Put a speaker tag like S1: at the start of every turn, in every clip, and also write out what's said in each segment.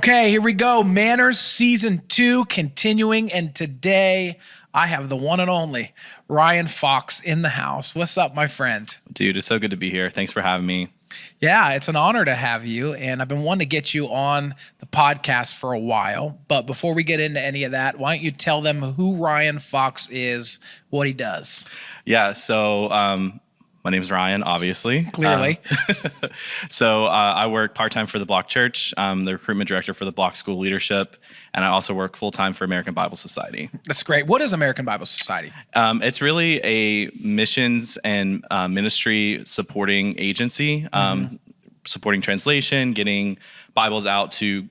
S1: Okay, here we go. Manners Season 2 continuing. And today I have the one and only Ryan Fox in the house. What's up, my friend?
S2: Dude, it's so good to be here. Thanks for having me.
S1: Yeah, it's an honor to have you. And I've been wanting to get you on the podcast for a while. But before we get into any of that, why don't you tell them who Ryan Fox is, what he does?
S2: Yeah, so my name is Ryan, obviously.
S1: Clearly.
S2: So I work part-time for the Block Church. I'm the recruitment director for the Block School Leadership, and I also work full-time for American Bible Society.
S1: That's great. What is American Bible Society?
S2: It's really a missions and ministry supporting agency, supporting translation, getting Bibles out to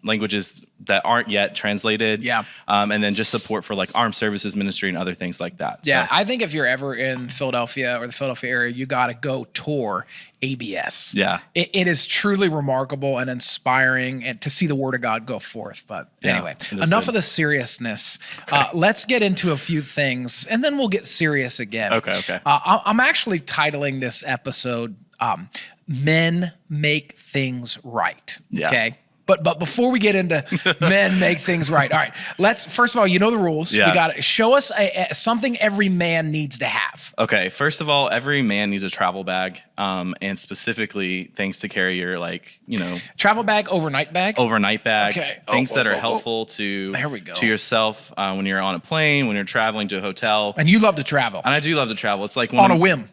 S2: languages that aren't yet translated.
S1: Yeah.
S2: And then just support for like armed services ministry and other things like that.
S1: Yeah,
S2: So,
S1: I think if you're ever in Philadelphia or the Philadelphia area, you got to go tour ABS.
S2: yeah.
S1: It is truly remarkable and inspiring and to see the word of God go forth. But
S2: Yeah,
S1: anyway,
S2: it is
S1: enough
S2: good.
S1: of the seriousness. Let's get into a few things and then we'll get serious again.
S2: Okay.
S1: I'm actually titling this episode, Men Make Things Right.
S2: Yeah.
S1: Okay. But before we get into men make things right, all right, let's, first of all, you know the rules.
S2: Yeah.
S1: We got to show us something every man needs to have.
S2: Okay. First of all, every man needs a travel bag, and specifically things to carry your
S1: Travel bag, overnight bag.
S2: overnight bag,
S1: Okay.
S2: things that are helpful to
S1: There we go.
S2: to yourself when you're on a plane, when you're traveling to a hotel.
S1: And you love to travel
S2: And I do love to travel. It's like
S1: on a whim.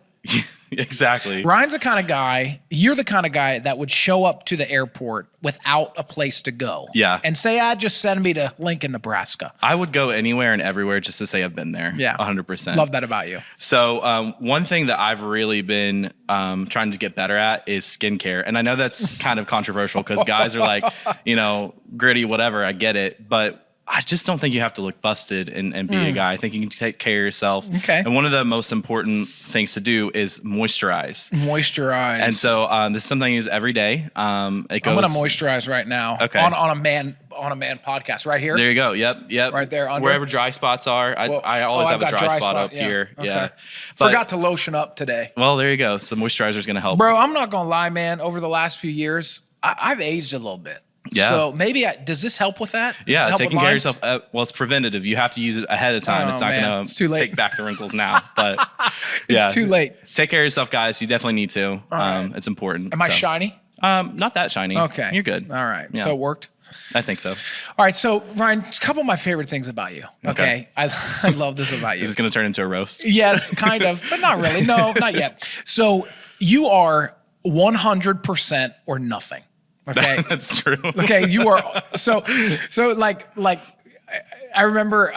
S2: Exactly.
S1: Ryan's the kind of guy, you're the kind of guy that would show up to the airport without a place to go.
S2: Yeah.
S1: And say, just send me to Lincoln, Nebraska.
S2: I would go anywhere and everywhere just to say I've been there.
S1: Yeah.
S2: 100%.
S1: Love that about you.
S2: So one thing that I've really been trying to get better at is skincare. And I know that's kind of controversial because guys are like, gritty, whatever, I get it. But I just don't think you have to look busted and be a guy. I think you can take care of yourself.
S1: Okay.
S2: And one of the most important things to do is moisturize.
S1: Moisturize.
S2: And so this is something I use every day. It goes.
S1: I'm going to moisturize right now.
S2: Okay.
S1: On a man podcast right here.
S2: There you go. Yep.
S1: Right there under?
S2: Wherever dry spots are. I always
S1: I've
S2: have a
S1: got
S2: dry spot up
S1: yeah.
S2: here.
S1: Okay.
S2: Yeah. But-
S1: Forgot to lotion up today.
S2: Well, there you go. So moisturizer is going to help.
S1: Bro, I'm not going to lie, man. Over the last few years, I've aged a little bit.
S2: Yeah.
S1: So maybe, does this help with that? Does it
S2: Yeah,
S1: help
S2: taking
S1: with
S2: care of
S1: lines?
S2: yourself. Well, it's preventative. You have to use it ahead of time.
S1: Oh,
S2: It's not
S1: man.
S2: going
S1: It's too
S2: to
S1: late.
S2: take back the wrinkles now. But yeah,
S1: It's too late.
S2: Take care of yourself, guys. You definitely need to.
S1: right.
S2: It's important.
S1: Am I
S2: So,
S1: shiny?
S2: Not that shiny.
S1: Okay.
S2: You're good.
S1: All right.
S2: Yeah.
S1: So it worked.
S2: I think so.
S1: All right. So, Ryan, a couple of my favorite things about you. Okay. I love this about you.
S2: This is going to turn into a roast.
S1: Yes, kind of, but not really. No, not yet. So you are 100% or nothing. Okay.
S2: That's true.
S1: Okay. You are so like I remember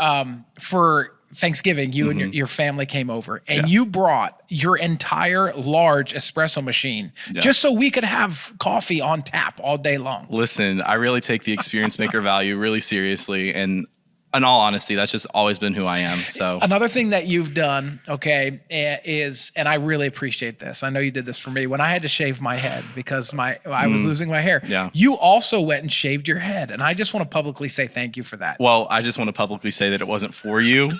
S1: for Thanksgiving, you and your family came over and you brought your entire large espresso machine just so we could have coffee on tap all day long.
S2: Listen, I really take the experience maker value really seriously. And in all honesty, that's just always been who I am. So
S1: Another thing that you've done, okay, is, and I really appreciate this. I know you did this for me when I had to shave my head because I was losing my hair.
S2: Yeah.
S1: You also went and shaved your head, and I just want to publicly say thank you for that.
S2: well, I just want to publicly say that it wasn't for you,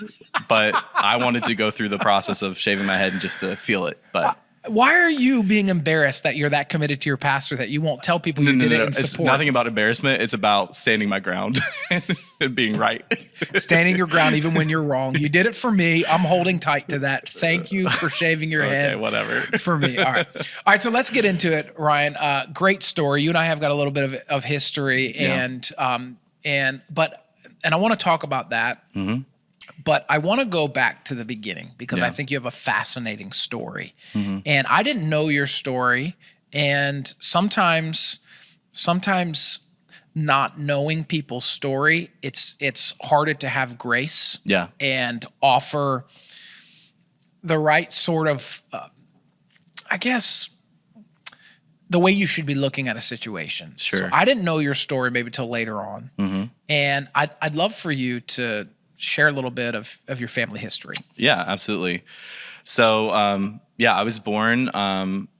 S2: but I wanted to go through the process of shaving my head and just to feel it. But
S1: Why are you being embarrassed that you're that committed to your pastor that you won't tell people you did it in
S2: It's
S1: support?
S2: nothing about embarrassment. It's about standing my ground and being right.
S1: Standing your ground even when you're wrong. You did it for me. I'm holding tight to that. Thank you for shaving your head.
S2: Okay, whatever.
S1: For me. All right. All right. So let's get into it, Ryan. Great story. You and I have got a little bit of history and I want to talk about that.
S2: Mm-hmm.
S1: But I want to go back to the beginning because I think you have a fascinating story. And I didn't know your story. And sometimes not knowing people's story, it's harder to have grace
S2: Yeah.
S1: and offer the right sort of, I guess, the way you should be looking at a situation.
S2: Sure.
S1: So I didn't know your story maybe till later on. And I'd love for you to share a little bit of your family history.
S2: Yeah, absolutely. So, I was born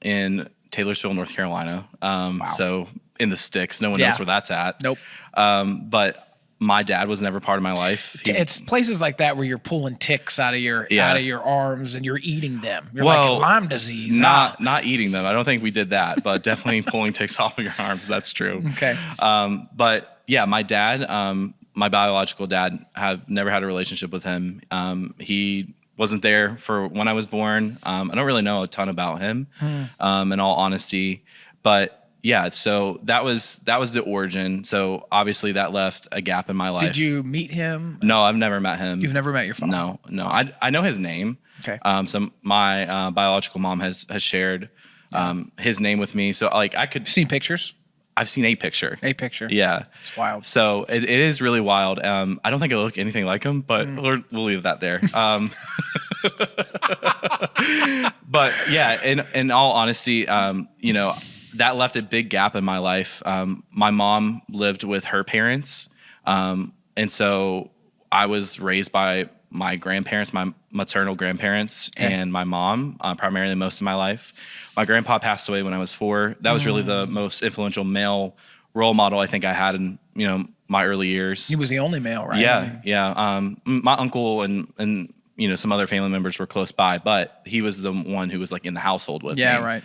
S2: in Taylorsville, North Carolina. So in the sticks, no one knows where that's at.
S1: Nope.
S2: But my dad was never part of my life.
S1: It's places like that where you're pulling ticks out of your arms and you're eating them. You're like Lyme disease.
S2: Not eating them. I don't think we did that, but definitely pulling ticks off of your arms. That's true.
S1: Okay.
S2: But yeah, my dad, my biological dad, have never had a relationship with him. He wasn't there for when I was born. I don't really know a ton about him, in all honesty, but yeah, so that was the origin. So obviously that left a gap in my life.
S1: Did you meet him?
S2: No, I've never met him.
S1: You've never met your father?
S2: No. I know his name.
S1: Okay.
S2: So my biological mom has shared his name with me. So like I could
S1: seen pictures.
S2: I've seen a picture. Yeah.
S1: It's wild.
S2: So it is really wild. I don't think I look anything like him, but we'll leave that there. But yeah, in all honesty, that left a big gap in my life. My mom lived with her parents. And so I was raised by my grandparents, my maternal grandparents, and my mom, primarily most of my life. My grandpa passed away when I was 4. That was really the most influential male role model I think I had in, my early years.
S1: He was the only male, right?
S2: Yeah. My uncle and some other family members were close by, but he was the one who was like in the household with me.
S1: Yeah, right.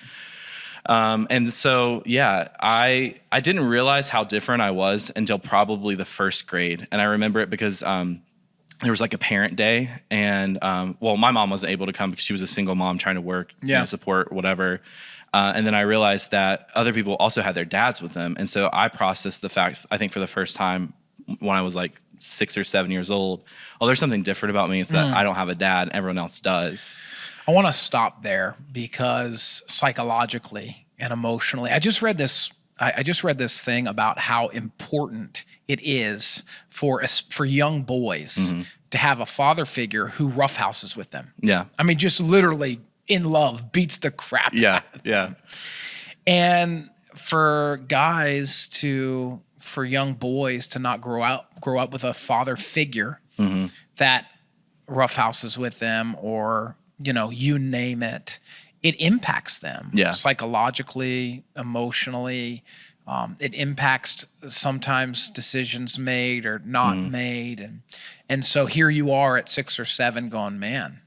S2: And so, yeah, I didn't realize how different I was until probably the first grade. And I remember it because there was like a parent day, and my mom wasn't able to come because she was a single mom trying to work, support, whatever. And then I realized that other people also had their dads with them. And so I processed the fact, I think for the first time when I was like 6 or 7 years old, there's something different about me. It's that I don't have a dad, everyone else does.
S1: I want to stop there because psychologically and emotionally, I just read this thing about how important it is for young boys to have a father figure who roughhouses with them.
S2: Yeah.
S1: I mean, just literally in love, beats the crap out of them.
S2: Yeah.
S1: And for young boys to not grow up with a father figure that roughhouses with them, or you name it, it impacts them psychologically, emotionally. It impacts sometimes decisions made or not made. And so here you are at 6 or 7 going, man,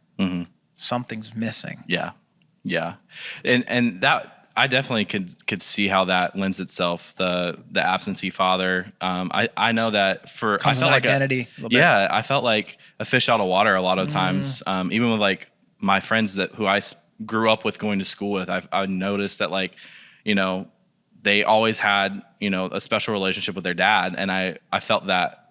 S1: something's missing.
S2: Yeah. And that, I definitely could see how that lends itself, the absentee father. I know that I felt like
S1: identity.
S2: I felt like a fish out of water a lot of times. Even with like my friends who I grew up with, going to school with, I noticed that they always had a special relationship with their dad, and I felt that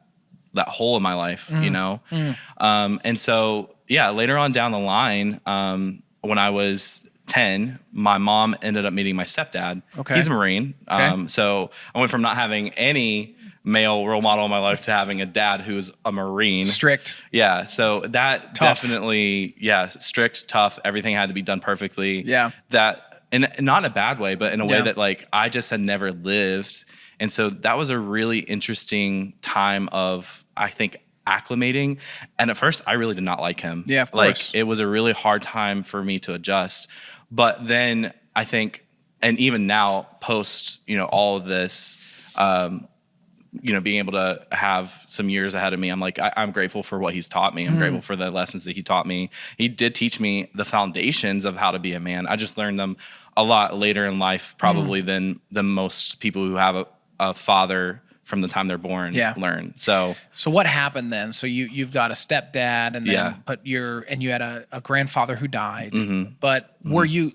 S2: hole in my life, and so later on down the line, when I was 10, my mom ended up meeting my stepdad. Okay. He's a Marine. Okay. So I went from not having any male role model in my life to having a dad who's a Marine.
S1: Strict.
S2: Yeah. So that definitely, strict, tough. Everything had to be done perfectly.
S1: Yeah.
S2: That, and not in a bad way, but in a way that like I just had never lived. And so that was a really interesting time of, I think, acclimating. And at first I really did not like him.
S1: Yeah, of course.
S2: Like it was a really hard time for me to adjust. But then I think, and even now post, all of this, being able to have some years ahead of me, I'm like, I'm grateful for what he's taught me. I'm grateful for the lessons that he taught me. He did teach me the foundations of how to be a man. I just learned them a lot later in life, probably than most people who have a father from the time they're born learn. So
S1: what happened then? So you've got a stepdad, and then you had a grandfather who died. But were you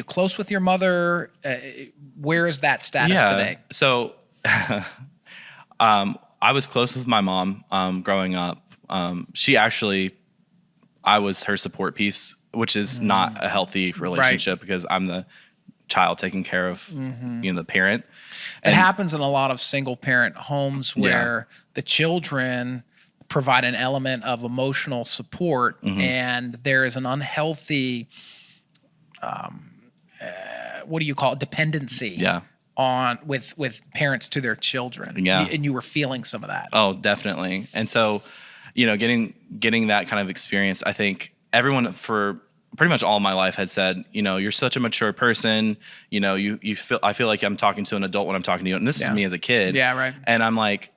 S1: close with your mother? Where is that status today?
S2: So I was close with my mom growing up. She actually, I was her support piece, which is not a healthy relationship because I'm the child taking care of the parent.
S1: It happens in a lot of single parent homes where the children provide an element of emotional support, and there is an unhealthy, what do you call it, dependency with parents to their children. Yeah. And you were feeling some of that.
S2: Oh, definitely. And so, getting that kind of experience, I think everyone for pretty much all my life had said, you're such a mature person. I feel like I'm talking to an adult when I'm talking to you. And this is me as a kid.
S1: Yeah, right.
S2: And I'm like,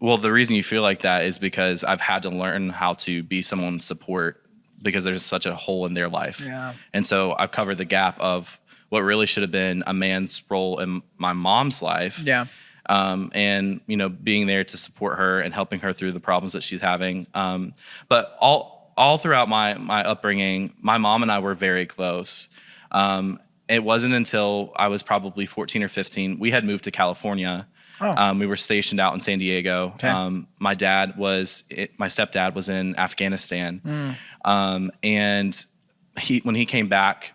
S2: Well, the reason you feel like that is because I've had to learn how to be someone's support because there's such a hole in their life.
S1: Yeah.
S2: And so I've covered the gap of what really should have been a man's role in my mom's life.
S1: Yeah.
S2: And, being there to support her and helping her through the problems that she's having. But all throughout my upbringing, my mom and I were very close. It wasn't until I was probably 14 or 15, we had moved to California. We were stationed out in San Diego.
S1: Okay.
S2: My stepdad was in Afghanistan. And when he came back,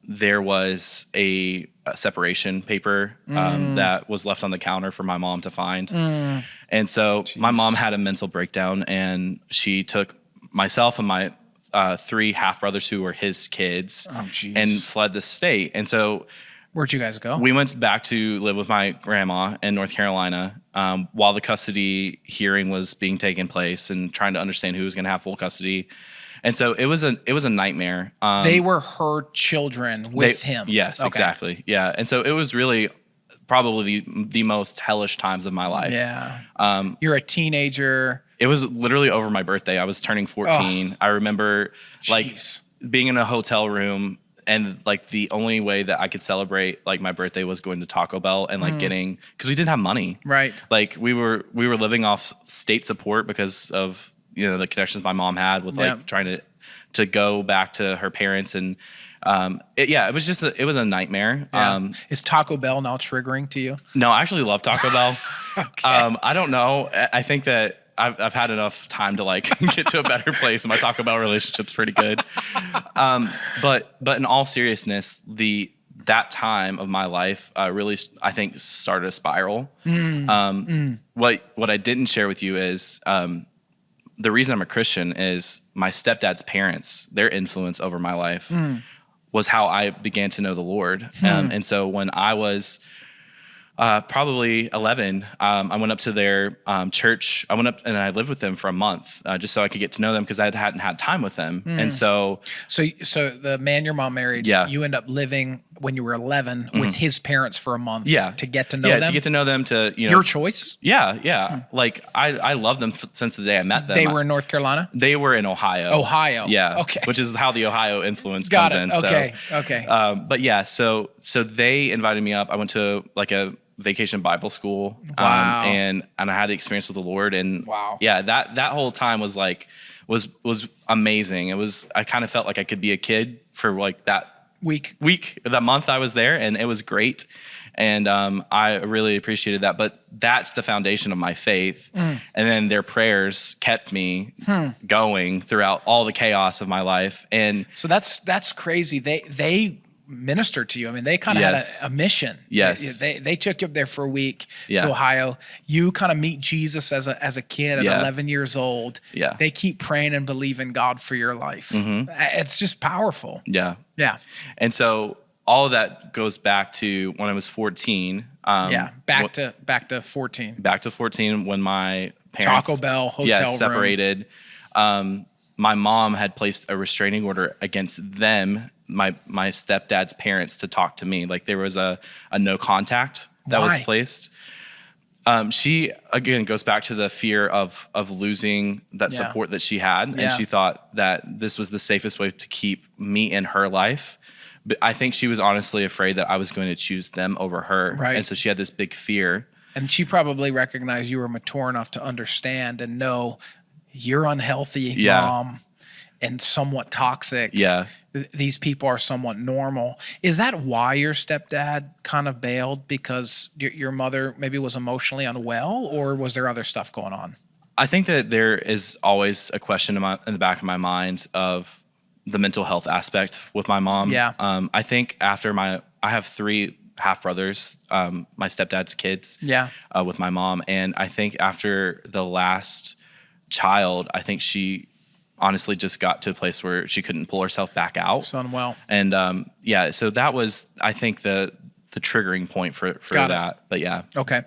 S2: there was a separation paper that was left on the counter for my mom to find. And so my mom had a mental breakdown, and she took myself and my 3 half brothers who were his kids and fled the state. And so
S1: where'd you guys go?
S2: we went back to live with my grandma in North Carolina while the custody hearing was being taken place and trying to understand who was going to have full custody. And so it was a nightmare.
S1: They were her children with him.
S2: Yes, okay. Exactly. Yeah. And so it was really probably the most hellish times of my life.
S1: Yeah. You're a teenager.
S2: It was literally over my birthday. I was turning 14. I remember being in a hotel room, and like the only way that I could celebrate like my birthday was going to Taco Bell and like getting, because we didn't have money.
S1: Right.
S2: Like we were living off state support because of the connections my mom had with like trying to go back to her parents, and it was a nightmare.
S1: Yeah. Is Taco Bell now triggering to you?
S2: No, I actually love Taco Bell.
S1: Okay.
S2: I don't know. I think that I've had enough time to like get to a better place, and my Taco Bell relationship's pretty good. But in all seriousness, that time of my life really, I think, started a spiral. What I didn't share with you is the reason I'm a Christian is my stepdad's parents, their influence over my life was how I began to know the Lord. And so when I was probably 11, I went up to their church. I went up and I lived with them for a month just so I could get to know them, because I hadn't had time with them. And so
S1: the man your mom married, you end up living when you were 11 with his parents for a month to get to know them?
S2: Yeah, to get to know them,
S1: Your choice?
S2: Yeah. Like, I love them since the day I met them.
S1: They were in North Carolina?
S2: They were in Ohio.
S1: Ohio.
S2: Yeah.
S1: Okay.
S2: Which is how the Ohio influence comes in.
S1: Okay.
S2: So,
S1: okay.
S2: But yeah, so they invited me up. I went to like a vacation Bible school.
S1: Wow.
S2: And I had the experience with the Lord. And
S1: wow.
S2: Yeah, that whole time was amazing. I kind of felt like I could be a kid for like that that month I was there, and it was great. And I really appreciated that. But that's the foundation of my faith. And then their prayers kept me going throughout all the chaos of my life. And
S1: so that's crazy. They ministered to you. I mean, they kind of had a mission.
S2: Yes.
S1: They took you up there for a week to Ohio. You kind of meet Jesus as a kid at 11 years old.
S2: Yeah.
S1: They keep praying and believing God for your life. It's just powerful.
S2: Yeah.
S1: Yeah.
S2: And so all of that goes back to when I was 14.
S1: Back to 14.
S2: Back to 14 when my parents
S1: Taco Bell hotel room.
S2: Separated. My mom had placed a restraining order against them, my stepdad's parents, to talk to me. Like, there was a no contact that was placed. She, again, goes back to the fear of losing that support that she had. And she thought that this was the safest way to keep me in her life. But I think she was honestly afraid that I was going to choose them over her.
S1: Right.
S2: And so she had this big fear.
S1: And she probably recognized you were mature enough to understand and know you're unhealthy, Mom, and somewhat toxic.
S2: Yeah.
S1: These people are somewhat normal. Is that why your stepdad kind of bailed? Because your mother maybe was emotionally unwell, or was there other stuff going on?
S2: I think that there is always a question in the back of my mind of the mental health aspect with my mom.
S1: Yeah.
S2: I think after I have 3 half brothers, my stepdad's kids. Yeah. With my mom, and I think after the last child, I think she honestly just got to a place where she couldn't pull herself back out.
S1: She's unwell.
S2: And so that was, I think, the triggering point for that. But yeah.
S1: Okay.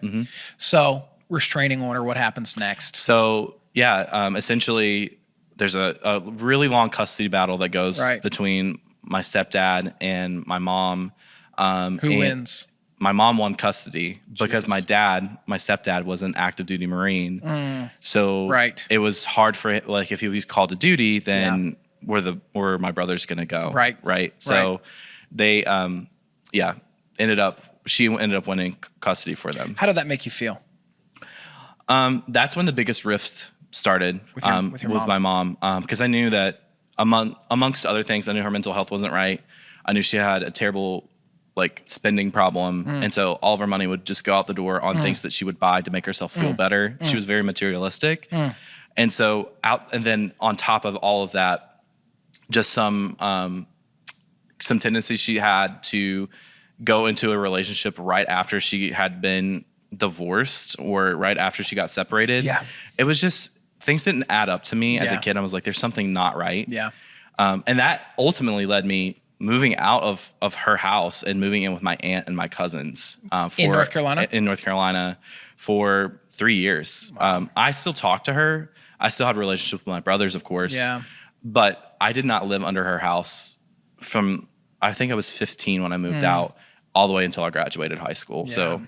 S1: So restraining order, what happens next?
S2: So essentially there's a really long custody battle that goes between my stepdad and my mom.
S1: Who wins?
S2: my mom won custody because my stepdad was an active duty Marine. So it was hard for him. Like if he was called to duty, then where my brother's going to go. Right. So they, she ended up winning custody for them.
S1: How did that make you feel?
S2: That's when the biggest rift started with my mom. Cause I knew that amongst other things, I knew her mental health wasn't right. I knew she had a terrible spending problem. And so all of her money would just go out the door on things that she would buy to make herself feel better. She was very materialistic. And so and then on top of all of that, just some tendencies she had to go into a relationship right after she had been divorced or right after she got separated. Yeah. It was just, things didn't add up to me as a kid. I was like, there's something not right. Yeah. And that ultimately led me moving out of her house and moving in with my aunt and my cousins.
S1: In North Carolina?
S2: In North Carolina for 3 years. Wow. I still talk to her. I still had a relationship with my brothers, of course. Yeah. But I did not live under her house from, I think I was 15 when I moved out, all the way until I graduated high school. Yeah. So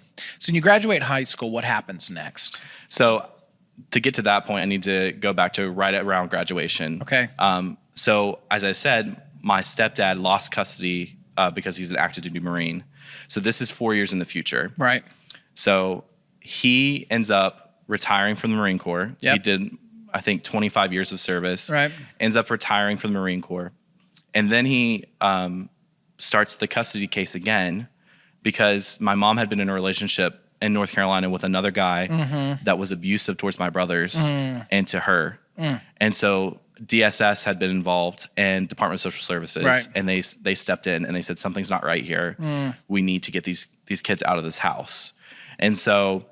S1: when you graduate high school, what happens next?
S2: So to get to that point, I need to go back to right around graduation.
S1: Okay.
S2: So as I said, my stepdad lost custody because he's an active duty Marine. So this is 4 years in the future.
S1: Right.
S2: So he ends up retiring from the Marine Corps. Yep. He did, I think, 25 years of service.
S1: Right.
S2: Ends up retiring from the Marine Corps. And then he starts the custody case again because my mom had been in a relationship in North Carolina with another guy that was abusive towards my brothers and to her. And so DSS had been involved and Department of Social Services, and they stepped in and they said, something's not right here. We need to get these kids out of this house. And so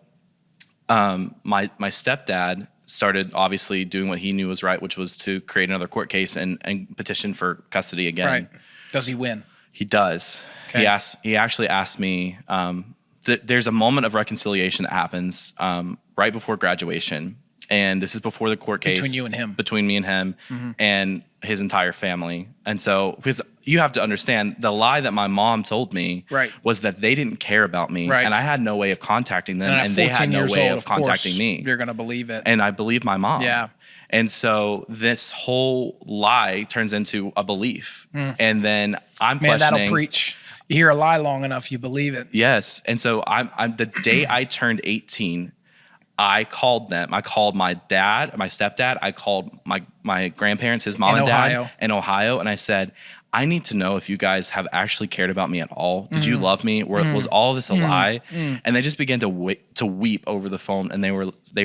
S2: my stepdad started obviously doing what he knew was right, which was to create another court case and petition for custody again.
S1: Right. Does he win?
S2: He does. Okay. He actually asked me, there's a moment of reconciliation that happens right before graduation. And this is before the court case.
S1: Between you and him.
S2: Between me and him and his entire family. And so, because you have to understand, the lie that my mom told me was that they didn't care about me. Right. And I had no way of contacting them. And they had no way of contacting me.
S1: You're going to believe it.
S2: And I believe my mom.
S1: Yeah.
S2: And so this whole lie turns into a belief. And then I'm questioning.
S1: Man, that'll preach. You hear a lie long enough, you believe it.
S2: Yes. And so I'm the day I turned 18, I called them. I called my dad, my stepdad. I called my grandparents, his mom and dad in Ohio. And I said, I need to know if you guys have actually cared about me at all. Did you love me? Was all this a lie? And they just began to weep over the phone. And they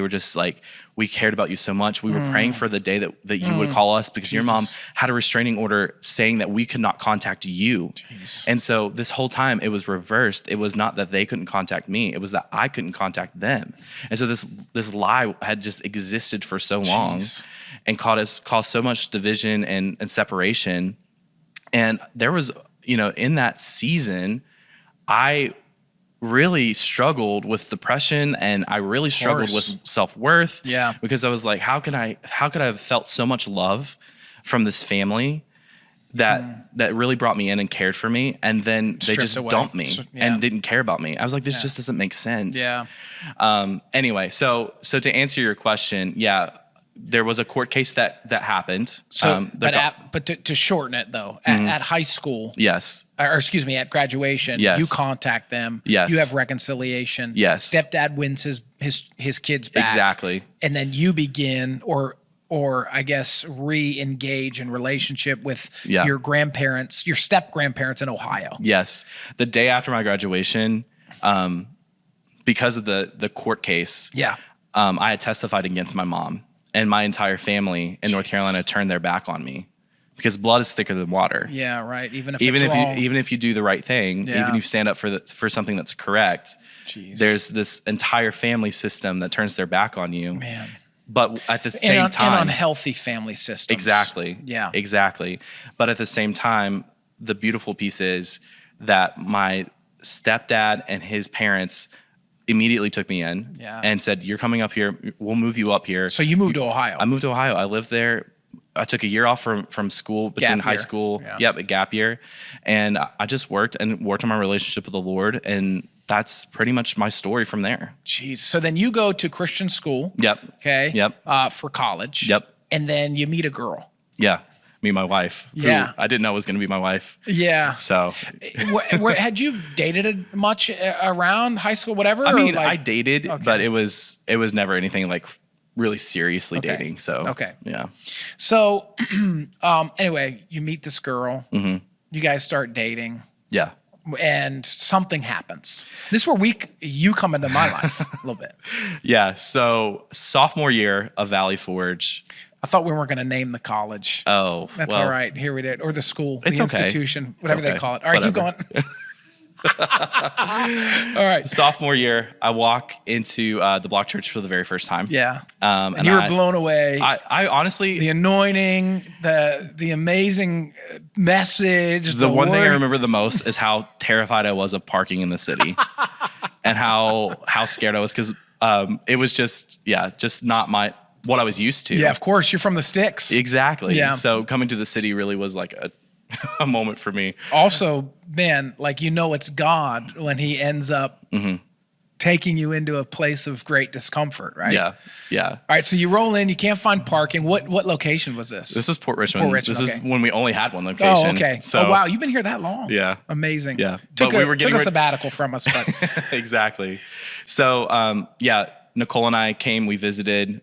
S2: were just like, we cared about you so much. We were praying for the day that you would call us because your mom had a restraining order saying that we could not contact you. Jeez. And so this whole time it was reversed. It was not that they couldn't contact me. It was that I couldn't contact them. And so this lie had just existed for so long and caused so much division and separation. And there was, in that season, I really struggled with depression and I really struggled with self-worth. Yeah. Because I was like, how could I have felt so much love from this family that really brought me in and cared for me, and then they just dumped me and didn't care about me. I was like, this just doesn't make sense. Yeah. Anyway, so to answer your question, there was a court case that happened.
S1: So, but to shorten it though, at high school,
S2: yes,
S1: or excuse me, at graduation, you contact them. Yes, you have reconciliation.
S2: Yes,
S1: stepdad wins his kids back.
S2: Exactly,
S1: and then you begin or I guess re-engage in relationship with your grandparents, your step grandparents in Ohio.
S2: Yes, the day after my graduation, because of the court case. Yeah, I had testified against my mom. And my entire family in North Carolina turned their back on me because blood is thicker than water.
S1: Yeah, right. Even if
S2: you do the right thing, even if you stand up for something that's correct, there's this entire family system that turns their back on you. Man. But at the same time,
S1: and unhealthy family systems.
S2: Exactly. Yeah. Exactly. But at the same time, the beautiful piece is that my stepdad and his parents immediately took me in and said, you're coming up here. We'll move you up here.
S1: So you moved to Ohio.
S2: I moved to Ohio. I lived there. I took a year off from school between high school. Yeah. Yep, a gap year. And I just worked on my relationship with the Lord. And that's pretty much my story from there.
S1: Jeez. So then you go to Christian school.
S2: Yep.
S1: Okay.
S2: Yep.
S1: For college.
S2: Yep.
S1: And then you meet a girl.
S2: Yeah. Me and my wife.
S1: Yeah.
S2: Who I didn't know was going to be my wife.
S1: Yeah.
S2: So.
S1: Had you dated much around high school, whatever?
S2: I mean,
S1: like,
S2: I dated,
S1: okay.
S2: but it was never anything like really seriously dating. So.
S1: Okay.
S2: Yeah.
S1: So, anyway, you meet this girl.
S2: Mm-hmm.
S1: You guys start dating.
S2: Yeah.
S1: And something happens. This is where you come into my life a little bit.
S2: Yeah. So sophomore year of Valley Forge.
S1: I thought we weren't going to name the college.
S2: Oh,
S1: that's all right. Here we did, or the school,
S2: it's
S1: the
S2: okay.
S1: institution, whatever they call it. All right,
S2: Whatever.
S1: keep going. All right.
S2: Sophomore year, I walk into the Block Church for the very first time.
S1: Yeah. And you were blown away.
S2: I honestly,
S1: the anointing, the amazing message.
S2: The one thing I remember the most is how terrified I was of parking in the city, and how scared I was because it was just not what I was used to.
S1: Yeah, of course, you're from the sticks.
S2: Exactly.
S1: Yeah.
S2: So coming to the city really was like a moment for me.
S1: Also, man, like it's God when He ends up taking you into a place of great discomfort, right?
S2: Yeah. Yeah.
S1: All right, so you roll in, you can't find parking. What location was this?
S2: This was Port Richmond. This
S1: okay.
S2: was when we only had one location.
S1: Oh, okay.
S2: So,
S1: wow, you've been here that long.
S2: Yeah.
S1: Amazing.
S2: Yeah.
S1: Took
S2: But
S1: a sabbatical from us, but
S2: exactly. So Nicole and I came, we visited,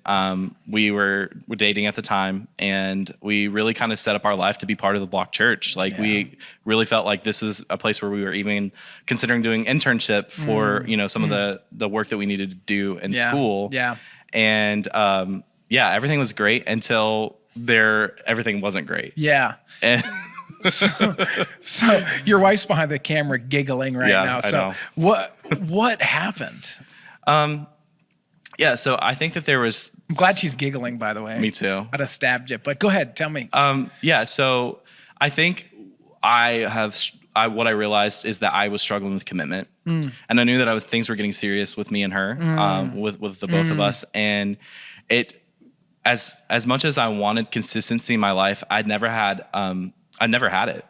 S2: we were dating at the time, and we really kind of set up our life to be part of the Block Church. Like we really felt like this was a place where we were even considering doing internship for, some of the work that we needed to do in school.
S1: Yeah.
S2: And everything was great until everything wasn't great.
S1: Yeah.
S2: And
S1: so your wife's behind the camera giggling right now. So
S2: I know.
S1: what happened?
S2: Yeah, so I think that there was...
S1: I'm glad she's giggling, by the way.
S2: Me too.
S1: I'd have stabbed you, but go ahead, tell me.
S2: So I think what I realized is that I was struggling with commitment. And I knew that things were getting serious with me and her, with the both of us. And as much as I wanted consistency in my life, I never had it.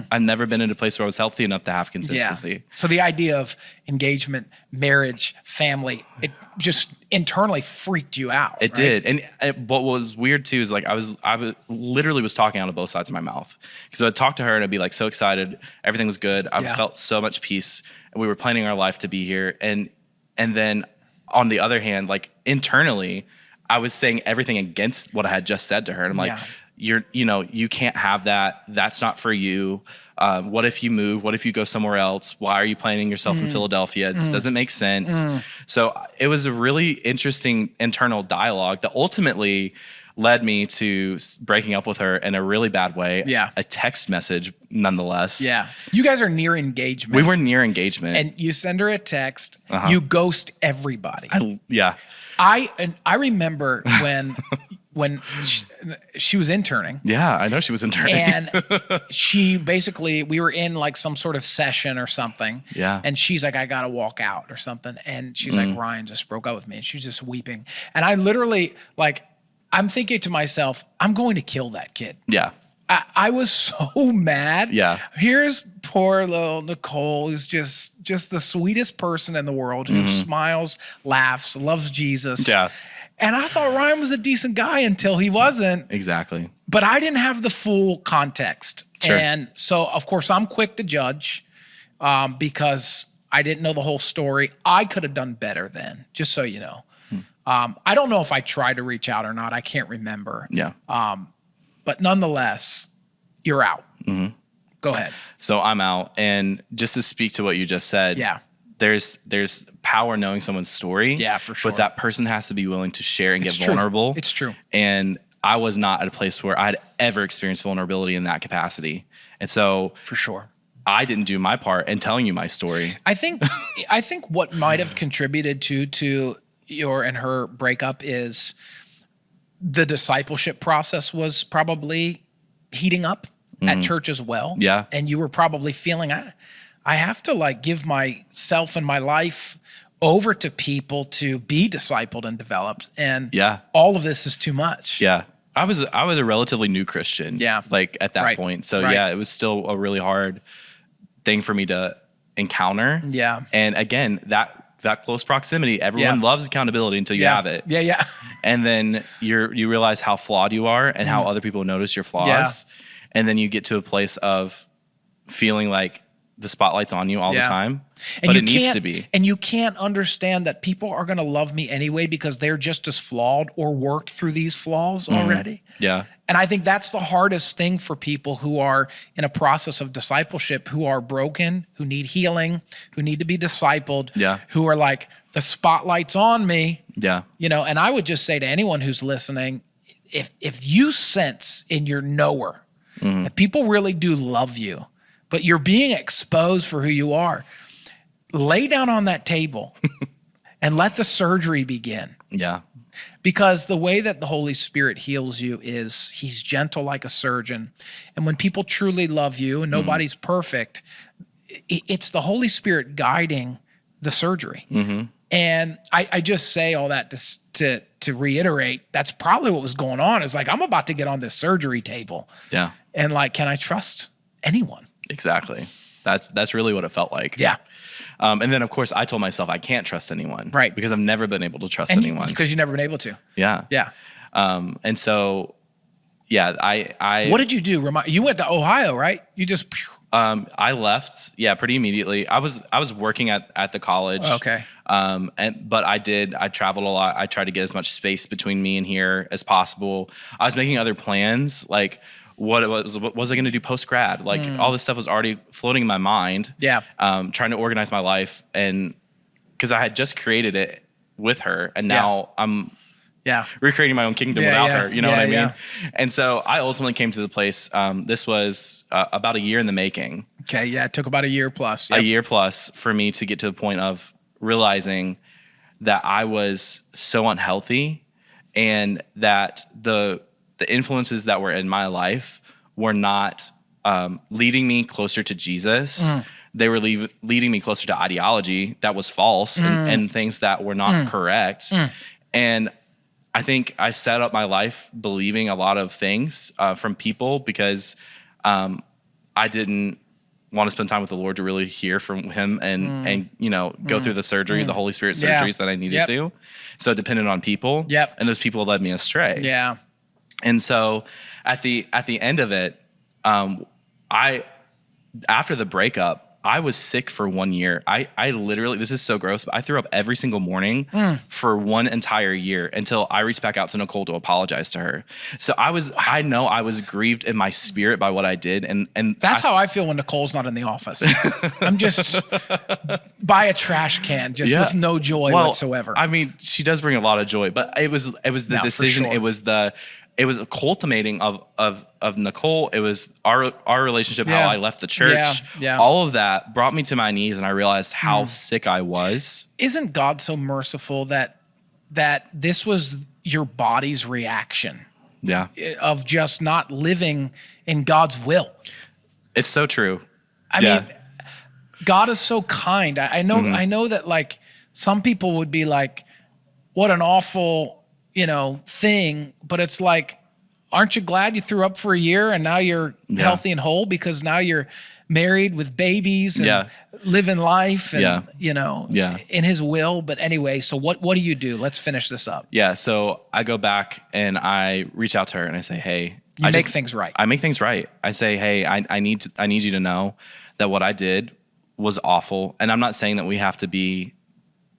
S2: I've never been in a place where I was healthy enough to have consistency.
S1: Yeah. So the idea of engagement, marriage, family, it just internally freaked you out.
S2: It did. And what was weird too is like I literally was talking out of both sides of my mouth. Because I'd talk to her and I'd be like so excited. Everything was good. I felt so much peace. And we were planning our life to be here. And then on the other hand, like internally, I was saying everything against what I had just said to her. And I'm like, you can't have that. That's not for you. What if you move? What if you go somewhere else? Why are you planning yourself in Philadelphia? This doesn't make sense. So it was a really interesting internal dialogue that ultimately led me to breaking up with her in a really bad way. Yeah. A text message nonetheless.
S1: Yeah. You guys are near engagement.
S2: We were near engagement.
S1: And you send her a text. You ghost everybody. I remember when she was interning.
S2: Yeah, I know she was interning.
S1: And she basically, we were in like some sort of session or something.
S2: Yeah.
S1: And she's like, I got to walk out or something. And she's like, Ryan just broke up with me. And she's just weeping. And I literally, I'm thinking to myself, I'm going to kill that kid.
S2: Yeah.
S1: I was so mad.
S2: Yeah.
S1: Here's poor little Nicole, who's just the sweetest person in the world, who smiles, laughs, loves Jesus.
S2: Yeah.
S1: And I thought Ryan was a decent guy until he wasn't.
S2: Exactly.
S1: But I didn't have the full context.
S2: Sure.
S1: And so, of course, I'm quick to judge because I didn't know the whole story. I could have done better then, just so you know. I don't know if I tried to reach out or not. I can't remember.
S2: Yeah.
S1: But nonetheless, you're out. Go ahead.
S2: So I'm out. And just to speak to what you just said.
S1: Yeah.
S2: There's power knowing someone's story.
S1: Yeah, for sure.
S2: But that person has to be willing to share and get vulnerable.
S1: It's true.
S2: And I was not at a place where I'd ever experienced vulnerability in that capacity. And so
S1: for sure,
S2: I didn't do my part in telling you my story.
S1: I think what might have contributed to your and her breakup is the discipleship process was probably heating up at church as well.
S2: Yeah.
S1: And you were probably feeling, I have to give myself and my life over to people to be discipled and developed. And all of this is too much.
S2: Yeah. I was a relatively new Christian.
S1: Yeah.
S2: At that point. So it was still a really hard thing for me to encounter.
S1: Yeah.
S2: And again, that close proximity, everyone loves accountability until you have it.
S1: Yeah, yeah.
S2: And then you realize how flawed you are and how other people notice your flaws.
S1: Yeah.
S2: And then you get to a place of feeling like the spotlight's on you all the time.
S1: And
S2: but it needs to be.
S1: And you can't understand that people are going to love me anyway because they're just as flawed or worked through these flaws already.
S2: Yeah.
S1: And I think that's the hardest thing for people who are in a process of discipleship, who are broken, who need healing, who need to be discipled, who are like, the spotlight's on me.
S2: Yeah.
S1: You know, and I would just say to anyone who's listening, if you sense in your knower that people really do love you, but you're being exposed for who you are, lay down on that table and let the surgery begin.
S2: Yeah.
S1: Because the way that the Holy Spirit heals you is he's gentle like a surgeon. And when people truly love you and nobody's perfect, it's the Holy Spirit guiding the surgery. And I just say all that to reiterate, that's probably what was going on. It's like, I'm about to get on this surgery table.
S2: Yeah.
S1: And like, can I trust anyone?
S2: Exactly. That's really what it felt like.
S1: Yeah.
S2: And then of course I told myself I can't trust anyone.
S1: Right.
S2: Because I've never been able to trust anyone.
S1: Because you've never been able to.
S2: Yeah.
S1: Yeah.
S2: And so, yeah, I
S1: What did you do? You went to Ohio, right? You just.
S2: I left, pretty immediately. I was working at the college.
S1: Okay.
S2: But I traveled a lot. I tried to get as much space between me and here as possible. I was making other what was I going to do post grad? Like all this stuff was already floating in my mind.
S1: Yeah.
S2: Trying to organize my life, and because I had just created it with her, and now I'm recreating my own kingdom without her. You know what I mean? Yeah. And so I ultimately came to the place. This was about a year in the making.
S1: Okay. Yeah. It took about a year plus.
S2: A year plus for me to get to the point of realizing that I was so unhealthy, and that the influences that were in my life were not leading me closer to Jesus. They were leading me closer to ideology that was false and things that were not correct. And I think I set up my life believing a lot of things from people because I didn't want to spend time with the Lord to really hear from him and go through the surgery, the Holy Spirit surgeries that I needed to. So it depended on people. And those people led me astray.
S1: Yeah.
S2: And so at the end of it, after the breakup, I was sick for 1 year. I literally, this is so gross, but I threw up every single morning for 1 entire year until I reached back out to Nicole to apologize to her. So I know I was grieved in my spirit by what I did. And
S1: that's how I feel when Nicole's not in the office. I'm just by a trash can, with no joy whatsoever.
S2: I mean, she does bring a lot of joy, but it was the decision. Sure. It was a culminating of Nicole. It was our relationship, how I left the church. All of that brought me to my knees, and I realized how sick I was.
S1: Isn't God so merciful that this was your body's reaction?
S2: Yeah.
S1: Of just not living in God's will.
S2: It's so true.
S1: I mean, God is so kind. I know that like some people would be like, what an awful thing, but it's like, aren't you glad you threw up for a year and now you're healthy and whole because now you're married with babies and living life and, in his will. But anyway, so what do you do? Let's finish this up.
S2: Yeah. So I go back and I reach out to her and I say, hey,
S1: you make things right.
S2: I make things right. I say, hey, I need you to know that what I did was awful. And I'm not saying that we have to be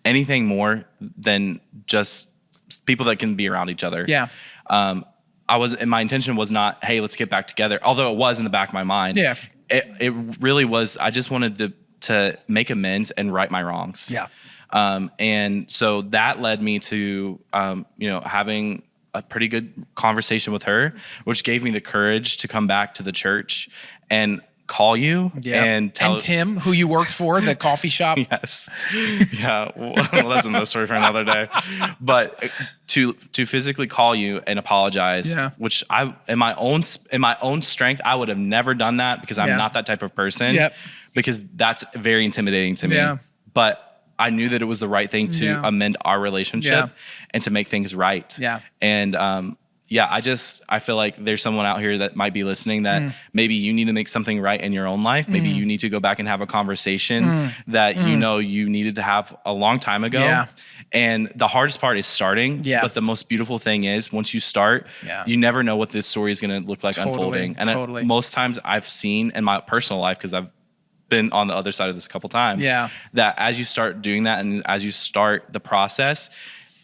S2: anything more than just people that can be around each other.
S1: Yeah.
S2: My intention was not, hey, let's get back together. Although it was in the back of my mind.
S1: Yeah.
S2: It really was. I just wanted to make amends and right my wrongs.
S1: Yeah.
S2: And so that led me to, having a pretty good conversation with her, which gave me the courage to come back to the church and call you and tell.
S1: And Tim, who you worked for, the coffee shop.
S2: Yes. Yeah. Well, that's another story for another day. But to physically call you and apologize, which in my own strength, I would have never done that because I'm not that type of person. Yep. Because that's very intimidating to me. Yeah. But I knew that it was the right thing to amend our relationship and to make things right.
S1: Yeah.
S2: And I feel like there's someone out here that might be listening that maybe you need to make something right in your own life. Maybe you need to go back and have a conversation that you needed to have a long time ago.
S1: Yeah.
S2: And the hardest part is starting.
S1: Yeah.
S2: But the most beautiful thing is once you start, you never know what this story is going to look like unfolding. And most times I've seen in my personal life, because I've been on the other side of this a couple times, that as you start doing that and as you start the process,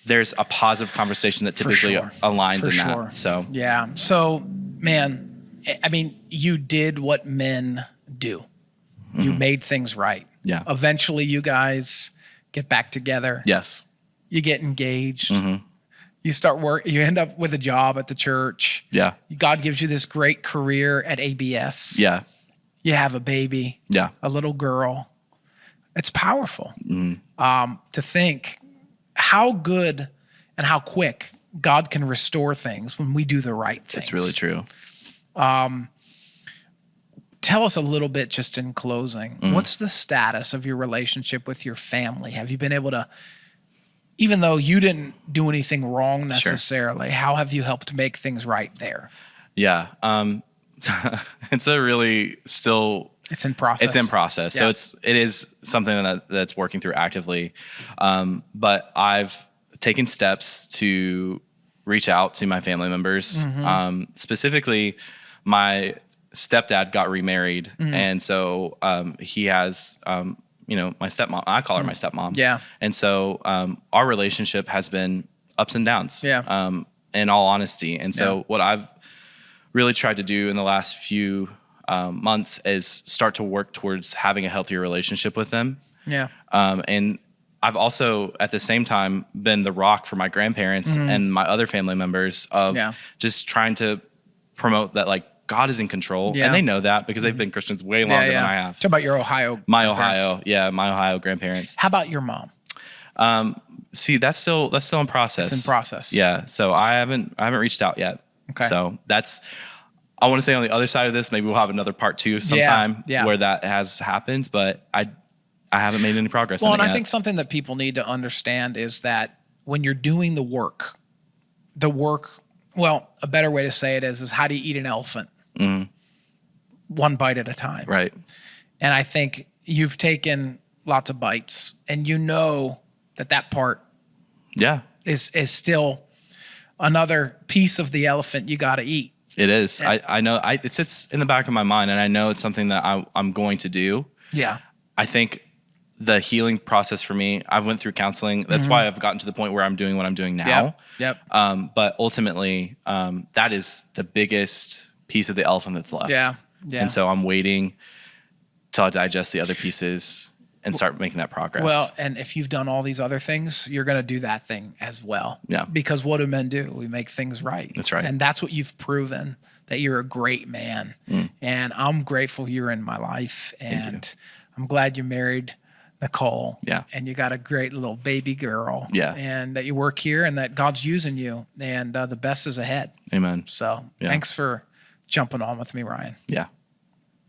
S2: there's a positive conversation that typically aligns in that. So,
S1: So, man, I mean, you did what men do. You made things right.
S2: Yeah.
S1: Eventually, you guys get back together.
S2: Yes.
S1: You get engaged. You start work. You end up with a job at the church.
S2: Yeah.
S1: God gives you this great career at ABS.
S2: Yeah.
S1: You have a baby.
S2: Yeah.
S1: A little girl. It's powerful to think how good and how quick God can restore things when we do the right things.
S2: It's really true.
S1: Tell us a little bit, just in closing, what's the status of your relationship with your family? Have you been able to, even though you didn't do anything wrong necessarily, how have you helped make things right there?
S2: Yeah. It's a really still...
S1: It's in process.
S2: It's in process.
S1: Yeah.
S2: So it is something that's working through actively. But I've taken steps to reach out to my family members. Specifically, my stepdad got remarried. And so he has, my stepmom. I call her my stepmom.
S1: Yeah.
S2: And so our relationship has been ups and downs, in all honesty. And so what I've really tried to do in the last few months is start to work towards having a healthier relationship with them.
S1: Yeah.
S2: And I've also, at the same time, been the rock for my grandparents and my other family members of just trying to promote that, like, God is in control. And they know that because they've been Christians way longer than I have.
S1: Talk about your Ohio.
S2: My Ohio grandparents.
S1: How about your mom?
S2: See, that's still in process.
S1: It's in process.
S2: Yeah. So I haven't reached out yet.
S1: Okay.
S2: So I want to say on the other side of this, maybe we'll have another part 2 sometime where that has happened, but I haven't made any progress.
S1: Well, and I think something that people need to understand is that when you're doing the work, well, a better way to say it is how do you eat an elephant? One bite at a time.
S2: Right.
S1: And I think you've taken lots of bites and you know that part is still another piece of the elephant you got to eat.
S2: It is. I know it sits in the back of my mind, and I know it's something that I'm going to do. Yeah. I think the healing process for me, I've went through counseling. That's why I've gotten to the point where I'm doing what I'm doing now. Yep. But ultimately, that is the biggest piece of the elephant that's left. Yeah. And so I'm waiting till I digest the other pieces and start making that progress.
S1: Well, and if you've done all these other things, you're going to do that thing as well. Yeah. Because what do men do? We make things right.
S2: That's right.
S1: And that's what you've proven, that you're a great man. And I'm grateful you're in my life. And I'm glad you married Nicole. Yeah. And you got a great little baby girl. Yeah. And that you work here and that God's using you. And the best is ahead.
S2: Amen.
S1: So thanks for jumping on with me, Ryan.
S2: Yeah.